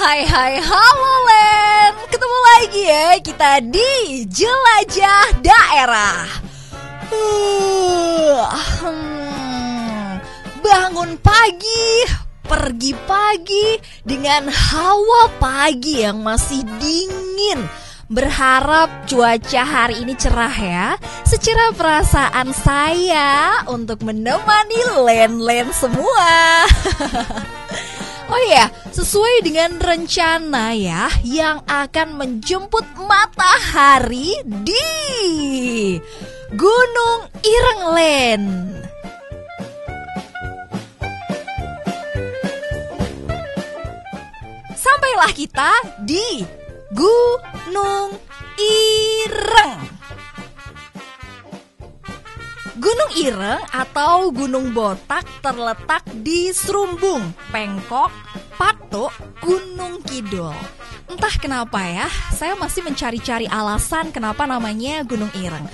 Hai, halo Len. Ketemu lagi ya kita di Jelajah Daerah. Bangun pagi, pergi pagi dengan hawa pagi yang masih dingin. Berharap cuaca hari ini cerah ya. Secara perasaan saya untuk menemani Len semua. Oh iya, sesuai dengan rencana ya, yang akan menjemput matahari di Gunung Ireng Len. Sampailah kita di Gunung Ireng. Gunung Ireng atau Gunung Botak terletak di Serumbung, Pengkok, Patok, Gunung Kidul. Entah kenapa ya, saya masih mencari-cari alasan kenapa namanya Gunung Ireng.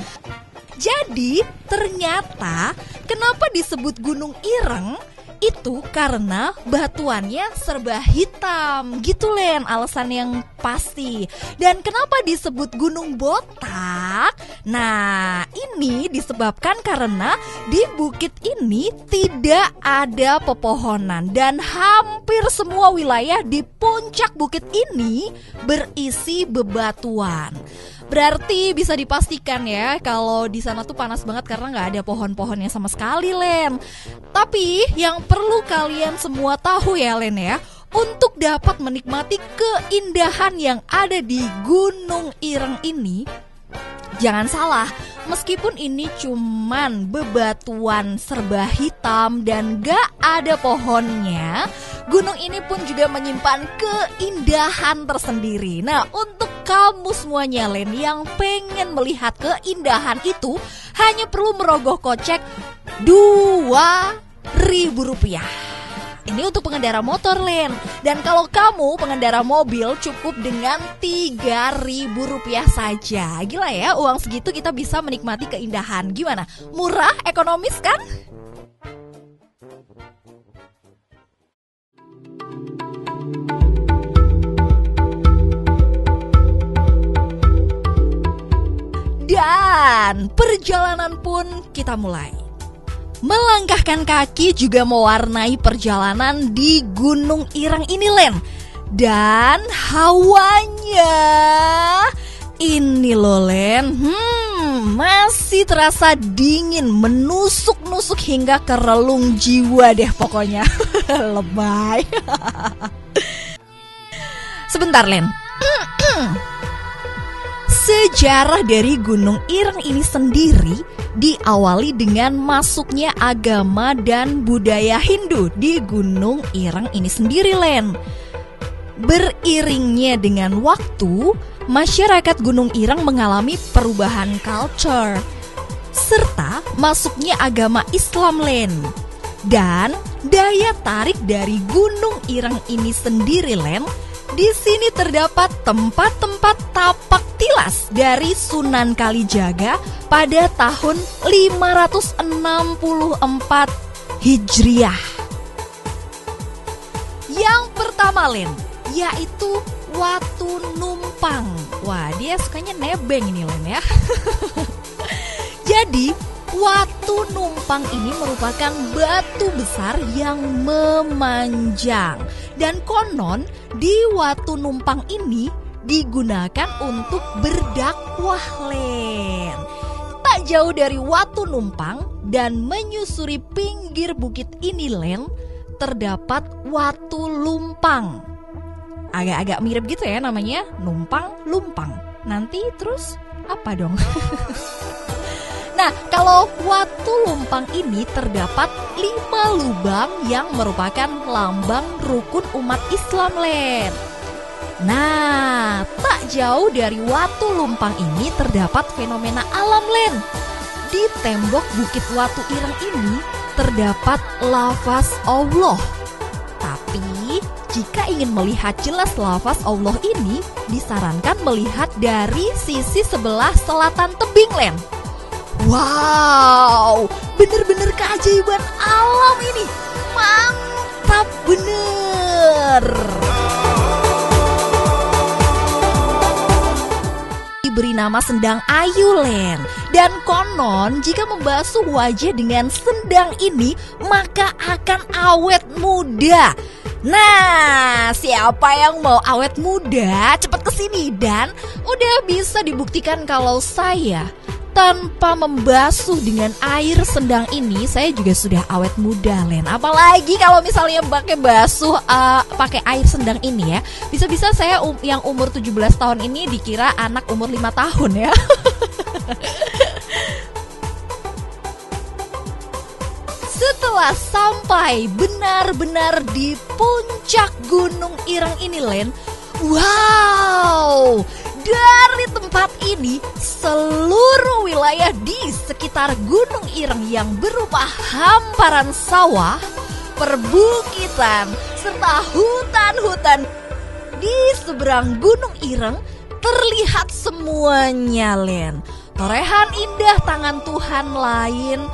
Jadi ternyata kenapa disebut Gunung Ireng itu karena batuannya serba hitam gitu Len, alasan yang pasti. Dan kenapa disebut Gunung Botak? Nah ini disebabkan karena di bukit ini tidak ada pepohonan. Dan hampir semua wilayah di puncak bukit ini berisi bebatuan. Berarti bisa dipastikan ya kalau di sana tuh panas banget karena nggak ada pohon-pohonnya sama sekali Len. Tapi yang perlu kalian semua tahu ya Len ya, untuk dapat menikmati keindahan yang ada di Gunung Ireng ini, jangan salah, meskipun ini cuman bebatuan serba hitam dan gak ada pohonnya, gunung ini pun juga menyimpan keindahan tersendiri. Nah, untuk kamu semuanya Len yang pengen melihat keindahan itu, hanya perlu merogoh kocek Rp2.000. Ini untuk pengendara motor Len. Dan kalau kamu pengendara mobil cukup dengan Rp3.000 saja. Gila ya, uang segitu kita bisa menikmati keindahan. Gimana? Murah, ekonomis kan? Dan perjalanan pun kita mulai. Melangkahkan kaki juga mewarnai perjalanan di Gunung Ireng ini Len. Dan hawanya ini loh Len, masih terasa dingin, menusuk-nusuk hingga ke relung jiwa deh pokoknya. Lebay. Sebentar Len. Sejarah dari Gunung Ireng ini sendiri diawali dengan masuknya agama dan budaya Hindu di Gunung Ireng ini sendiri Len. Beriringnya dengan waktu, masyarakat Gunung Ireng mengalami perubahan culture serta masuknya agama Islam Len. Dan daya tarik dari Gunung Ireng ini sendiri Len, di sini terdapat tempat-tempat tapak tilas dari Sunan Kalijaga pada tahun 564 Hijriah. Yang pertama Len, yaitu Watu Numpang. Wah, dia sukanya nebeng ini Len ya. Jadi Watu Numpang ini merupakan batu besar yang memanjang. Dan konon di Watu Numpang ini digunakan untuk berdakwah Len. Tak jauh dari Watu Numpang dan menyusuri pinggir bukit ini Len, terdapat Watu Lumpang. Agak-agak mirip gitu ya namanya, Numpang, Lumpang. Nanti terus apa dong? Nah, kalau Watu Lumpang ini terdapat 5 lubang yang merupakan lambang rukun umat Islam Len. Nah, tak jauh dari Watu Lumpang ini terdapat fenomena alam Len. Di tembok Bukit Watu Ireng ini terdapat lafaz Allah. Tapi jika ingin melihat jelas lafaz Allah ini, disarankan melihat dari sisi sebelah selatan tebing Len. Wow, bener-bener keajaiban alam ini. Mantap bener. diberi nama Sendang Ayu, Len. Dan konon jika membasuh wajah dengan sendang ini maka akan awet muda. Nah, siapa yang mau awet muda, cepat kesini. Dan udah bisa dibuktikan kalau saya tanpa membasuh dengan air sendang ini, saya juga sudah awet muda, Len. Apalagi kalau misalnya pakai air sendang ini ya. Bisa-bisa saya yang umur 17 tahun ini dikira anak umur 5 tahun ya. Setelah sampai benar-benar di puncak Gunung Ireng ini, Len, wow, dari tempat ini seluruh wilayah di sekitar Gunung Ireng yang berupa hamparan sawah, perbukitan, serta hutan-hutan di seberang Gunung Ireng terlihat semuanya, Len. Torehan indah tangan Tuhan lain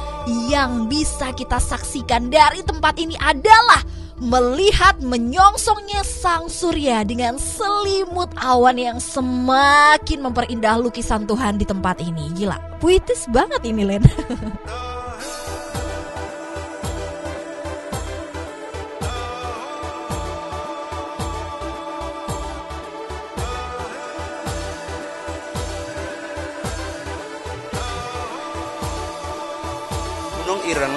yang bisa kita saksikan dari tempat ini adalah melihat menyongsongnya sang surya dengan selimut awan yang semakin memperindah lukisan Tuhan di tempat ini. Gila, puitis banget ini, Len. Gunung Ireng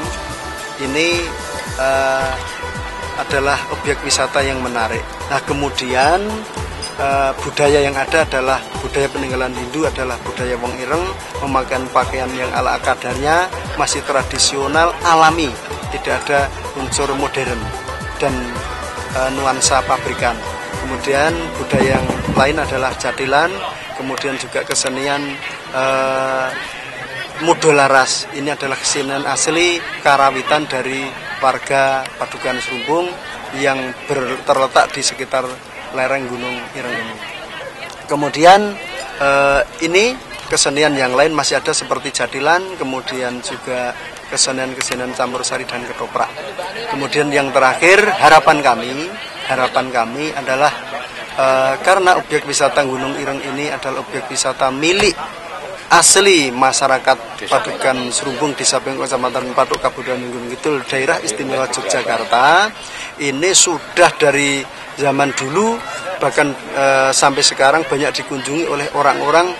ini adalah objek wisata yang menarik. Nah, kemudian budaya yang ada adalah budaya peninggalan Hindu, adalah budaya Wong Ireng, memakai pakaian yang ala kadarnya, masih tradisional, alami, tidak ada unsur modern dan nuansa pabrikan. Kemudian budaya yang lain adalah jatilan, kemudian juga kesenian Mudolaras. Ini adalah kesenian asli karawitan dari warga Padukan Serumbung yang terletak di sekitar lereng Gunung Ireng ini. Kemudian ini kesenian yang lain masih ada seperti jatilan, kemudian juga kesenian-kesenian campur sari dan ketoprak. Kemudian yang terakhir harapan kami adalah karena objek wisata Gunung Ireng ini adalah objek wisata milik asli masyarakat Padukan Serumbung, Desa Pengkok, Kecamatan Patuk, Kabupaten Gunung Kidul, Daerah Istimewa Yogyakarta. Ini sudah dari zaman dulu, bahkan sampai sekarang banyak dikunjungi oleh orang-orang,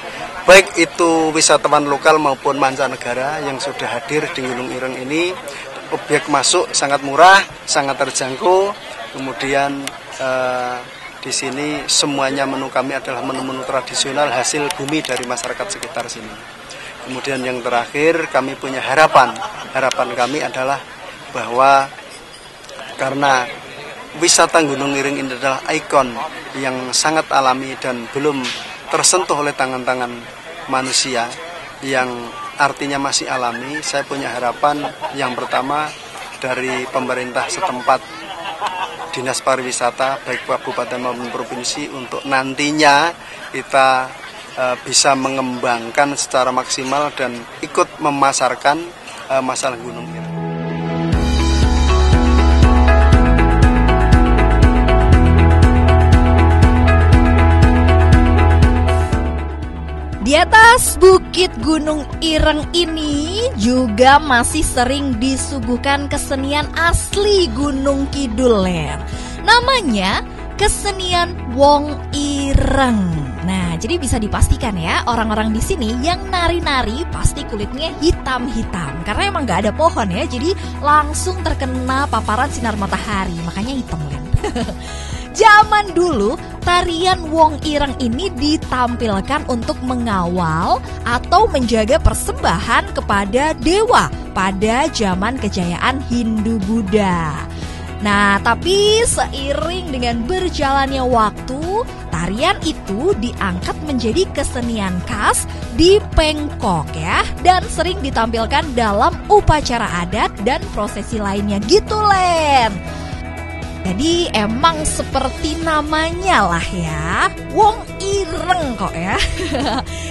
baik itu wisatawan lokal maupun mancanegara yang sudah hadir di Gunung Ireng ini. Objek masuk sangat murah, sangat terjangkau. Kemudian di sini semuanya menu kami adalah menu-menu tradisional hasil bumi dari masyarakat sekitar sini. Kemudian yang terakhir kami punya harapan kami adalah bahwa karena wisata Gunung Ireng ini adalah ikon yang sangat alami dan belum tersentuh oleh tangan-tangan manusia, yang artinya masih alami, saya punya harapan yang pertama dari pemerintah setempat, Dinas Pariwisata baik kabupaten maupun provinsi, untuk nantinya kita bisa mengembangkan secara maksimal dan ikut memasarkan masalah Gunung Ireng. Di atas bukit Gunung Ireng ini juga masih sering disuguhkan kesenian asli Gunung Kidul, Len. Namanya kesenian Wong Ireng. Nah, jadi bisa dipastikan ya, orang-orang di sini yang nari-nari pasti kulitnya hitam-hitam karena emang gak ada pohon ya, jadi langsung terkena paparan sinar matahari, makanya hitam, Len. Zaman dulu, tarian Wong Ireng ini ditampilkan untuk mengawal atau menjaga persembahan kepada dewa pada zaman kejayaan Hindu-Buddha. Nah, tapi seiring dengan berjalannya waktu, tarian itu diangkat menjadi kesenian khas di Pengkok ya, dan sering ditampilkan dalam upacara adat dan prosesi lainnya gitu, Len. Jadi emang seperti namanya lah ya, Wong Ireng kok ya.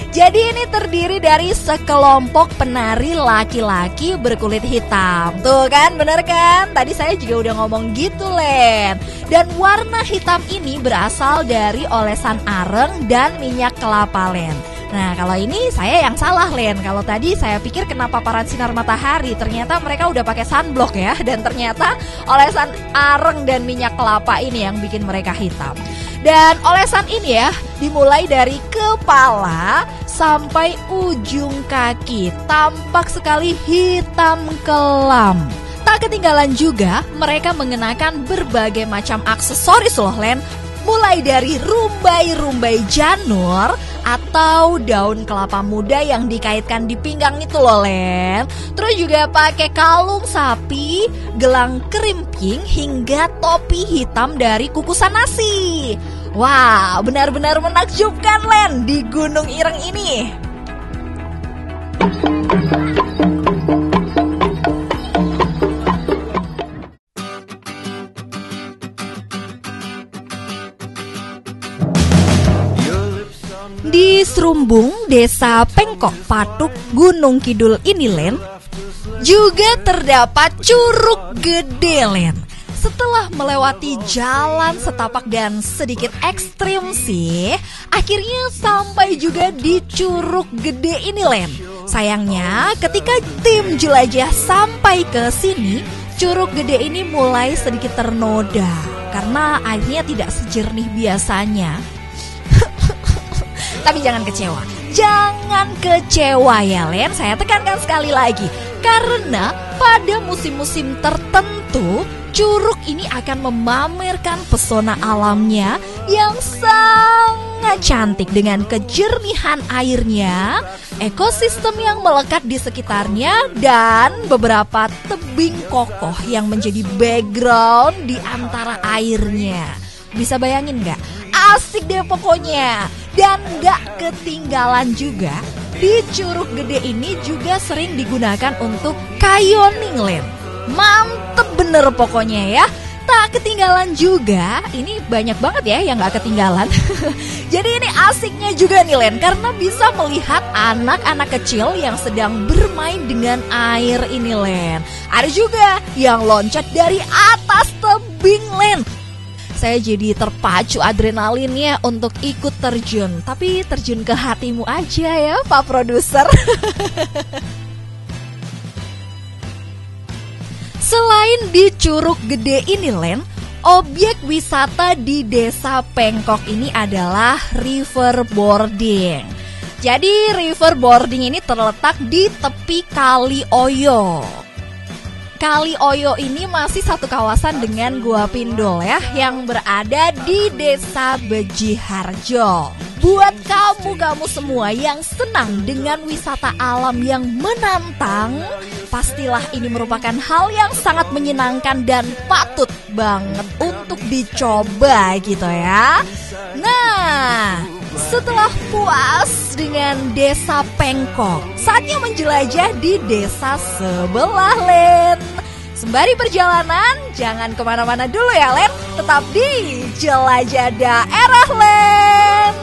Jadi ini terdiri dari sekelompok penari laki-laki berkulit hitam. Tuh kan, bener kan? Tadi saya juga udah ngomong gitu, Len. Dan warna hitam ini berasal dari olesan areng dan minyak kelapa, Len. Nah, kalau ini saya yang salah, Len. Kalau tadi saya pikir kena paparan sinar matahari, ternyata mereka udah pakai sunblock ya. Dan ternyata olesan areng dan minyak kelapa ini yang bikin mereka hitam. Dan olesan ini ya dimulai dari kepala sampai ujung kaki, tampak sekali hitam kelam. Tak ketinggalan juga mereka mengenakan berbagai macam aksesoris loh, Len. Mulai dari rumbai-rumbai janur atau daun kelapa muda yang dikaitkan di pinggang itu loh, Len. Terus juga pakai kalung sapi, gelang kerimping, hingga topi hitam dari kukusan nasi. Wah, benar-benar menakjubkan, Len, di Gunung Ireng ini. Di Srumbung, Desa Pengkok Patuk, Gunung Kidul ini, Len, juga terdapat Curug Gede, Len. Setelah melewati jalan setapak dan sedikit ekstrim sih, akhirnya sampai juga di Curug Gede ini, Len. Sayangnya ketika tim jelajah sampai ke sini, Curug Gede ini mulai sedikit ternoda karena airnya tidak sejernih biasanya. Tapi jangan kecewa, jangan kecewa ya, Len. Saya tekankan sekali lagi, karena pada musim-musim tertentu curug ini akan memamerkan pesona alamnya yang sangat cantik dengan kejernihan airnya, ekosistem yang melekat di sekitarnya, dan beberapa tebing kokoh yang menjadi background di antara airnya. Bisa bayangin nggak? Asik deh pokoknya. Dan gak ketinggalan juga, di Curug Gede ini juga sering digunakan untuk canyoning, Len. Mantep bener pokoknya ya. Tak ketinggalan juga, ini banyak banget ya yang gak ketinggalan. Jadi ini asiknya juga nih, Len, karena bisa melihat anak-anak kecil yang sedang bermain dengan air ini, Len. Ada juga yang loncat dari atas tebing, Len. Saya jadi terpacu adrenalinnya untuk ikut terjun. Tapi terjun ke hatimu aja ya, Pak Produser. Selain di Curug Gede ini, Len, objek wisata di Desa Pengkok ini adalah riverboarding. Jadi riverboarding ini terletak di tepi Kali Oyo. Kali Oyo ini masih satu kawasan dengan Gua Pindol ya, yang berada di Desa Bejiharjo. Buat kamu semua yang senang dengan wisata alam yang menantang, pastilah ini merupakan hal yang sangat menyenangkan dan patut banget untuk dicoba gitu ya. Nah, setelah puas dengan Desa Pengkok, saatnya menjelajah di desa sebelah, Len. Sembari perjalanan, jangan kemana-mana dulu ya, Len. Tetap di Jelajah Daerah, Len.